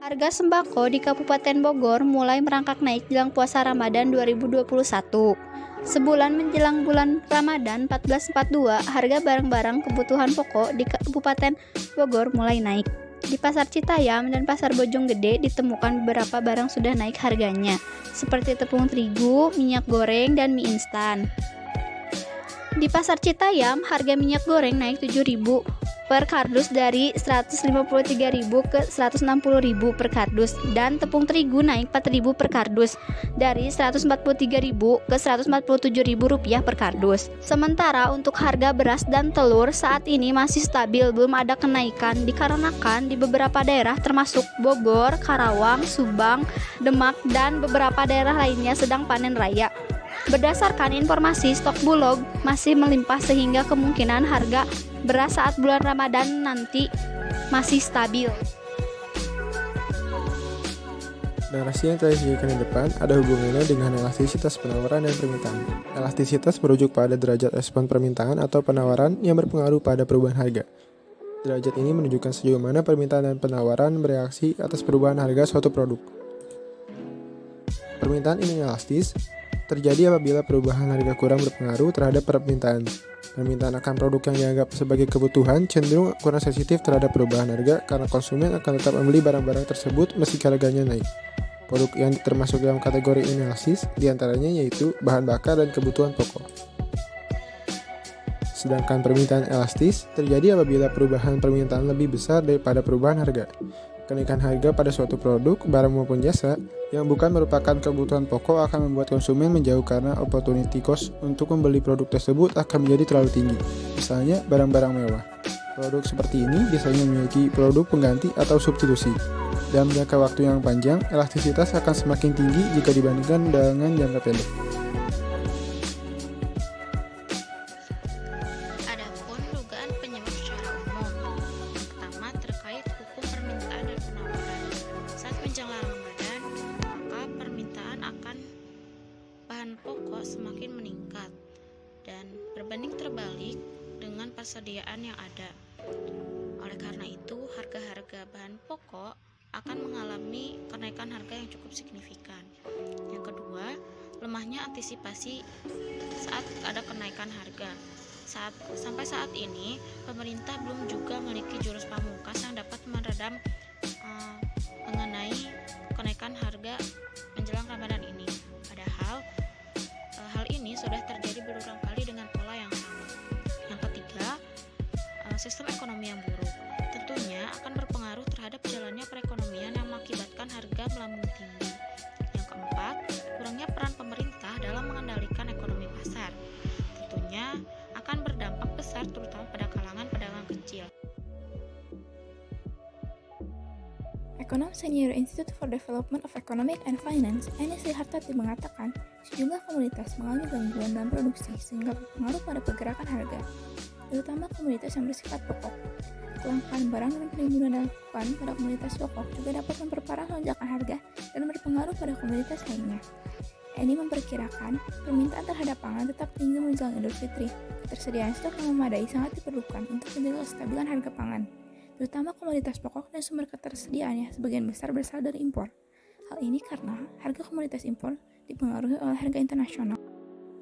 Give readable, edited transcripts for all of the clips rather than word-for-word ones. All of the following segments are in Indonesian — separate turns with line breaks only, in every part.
Harga sembako di Kabupaten Bogor mulai merangkak naik jelang puasa Ramadan 2021. Sebulan menjelang bulan Ramadan 1442, harga barang-barang kebutuhan pokok di Kabupaten Bogor mulai naik. Di Pasar Citayam dan Pasar Bojonggede ditemukan beberapa barang sudah naik harganya, seperti tepung terigu, minyak goreng, dan mie instan. Di Pasar Citayam, harga minyak goreng naik 7.000 per kardus dari 153.000 ke 160.000 per kardus, dan tepung terigu naik 4.000 per kardus dari 143.000 ke 147.000 rupiah per kardus. Sementara untuk harga beras dan telur saat ini masih stabil, belum ada kenaikan dikarenakan di beberapa daerah termasuk Bogor, Karawang, Subang, Demak, dan beberapa daerah lainnya sedang panen raya. Berdasarkan informasi, stok Bulog masih melimpah sehingga kemungkinan harga beras saat bulan Ramadan nanti masih stabil.
Narasi yang telah disajikan di depan ada hubungannya dengan elastisitas penawaran dan permintaan. Elastisitas merujuk pada derajat respon permintaan atau penawaran yang berpengaruh pada perubahan harga. Derajat ini menunjukkan sejauh mana permintaan dan penawaran bereaksi atas perubahan harga suatu produk. Permintaan ini elastis terjadi apabila perubahan harga kurang berpengaruh terhadap permintaan. Permintaan akan produk yang dianggap sebagai kebutuhan cenderung kurang sensitif terhadap perubahan harga karena konsumen akan tetap membeli barang-barang tersebut meski harganya naik. Produk yang termasuk dalam kategori inelastis diantaranya yaitu bahan bakar dan kebutuhan pokok. Sedangkan permintaan elastis terjadi apabila perubahan permintaan lebih besar daripada perubahan harga. Kenaikan harga pada suatu produk, barang maupun jasa yang bukan merupakan kebutuhan pokok akan membuat konsumen menjauh karena opportunity cost untuk membeli produk tersebut akan menjadi terlalu tinggi. Misalnya barang-barang mewah. Produk seperti ini biasanya memiliki produk pengganti atau substitusi. Dalam jangka waktu yang panjang, elastisitas akan semakin tinggi jika dibandingkan dengan jangka pendek.
Adapun dugaan penyebab secara umum. Yang pertama terkait hukum permintaan dan penawaran. Saat menjelang Ramadan, maka permintaan akan bahan pokok semakin meningkat dan berbanding terbalik dengan persediaan yang ada. Oleh karena itu, harga-harga bahan pokok akan mengalami kenaikan harga yang cukup signifikan. Yang kedua, lemahnya antisipasi saat ada kenaikan harga. Sampai saat ini, pemerintah belum juga memiliki jurus pamungkas yang dapat meredam mengenai kenaikan harga menjelang Ramadan ini. Padahal hal ini sudah terjadi berulang kali dengan pola yang sama. Yang ketiga, sistem ekonomi yang buruk tentunya akan berpengaruh terhadap jalannya perekonomian yang mengakibatkan harga melambung tinggi. Yang keempat, kurangnya peran pemerintah dalam mengendalikan ekonomi pasar tentunya akan berdampak besar terutama pada kalangan pedagang kecil.
Ekonom Senior Institute for Development of Economic and Finance, Eni Sri Hartati mengatakan, sejumlah komunitas mengalami gangguan dalam produksi sehingga berpengaruh pada pergerakan harga, terutama komunitas yang bersifat pokok. Kelangkaan barang dan penimbunan dilakukan pada komunitas pokok juga dapat memperparah lonjakan harga dan berpengaruh pada komunitas lainnya. Eni memperkirakan permintaan terhadap pangan tetap tinggi menjelang Idul Fitri. Ketersediaan stok yang memadai sangat diperlukan untuk menjaga kestabilan harga pangan, terutama komoditas pokok dan sumber ketersediaannya sebagian besar berasal dari impor. Hal ini karena harga komoditas impor dipengaruhi oleh harga internasional.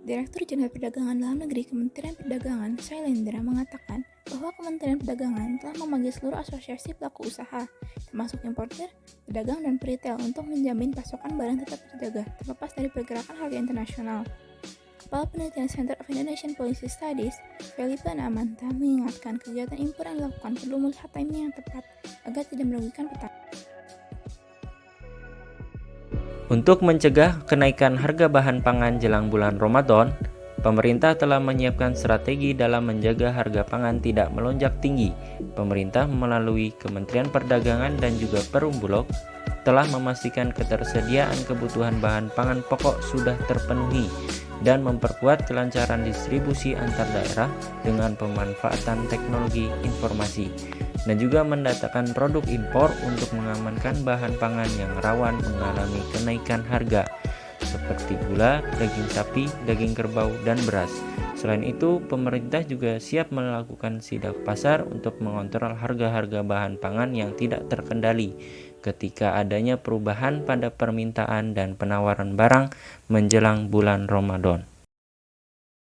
Direktur Jenderal Perdagangan Dalam Negeri Kementerian Perdagangan, Shailendra, mengatakan bahwa Kementerian Perdagangan telah memanggil seluruh asosiasi pelaku usaha, termasuk importer, pedagang, dan peritel untuk menjamin pasokan barang tetap terjaga, terlepas dari pergerakan harga internasional. Kepala Penelitian Center of Indonesian Policy Studies, Felipe Namanta, mengingatkan kegiatan impor yang dilakukan perlu melihat timing yang tepat agar tidak merugikan petani.
Untuk mencegah kenaikan harga bahan pangan jelang bulan Ramadan, pemerintah telah menyiapkan strategi dalam menjaga harga pangan tidak melonjak tinggi. Pemerintah melalui Kementerian Perdagangan dan juga Perum Bulog telah memastikan ketersediaan kebutuhan bahan pangan pokok sudah terpenuhi dan memperkuat kelancaran distribusi antar daerah dengan pemanfaatan teknologi informasi, dan juga mendatangkan produk impor untuk mengamankan bahan pangan yang rawan mengalami kenaikan harga seperti gula, daging sapi, daging kerbau, dan beras. Selain itu, pemerintah juga siap melakukan sidak pasar untuk mengontrol harga-harga bahan pangan yang tidak terkendali ketika adanya perubahan pada permintaan dan penawaran barang menjelang bulan Ramadan.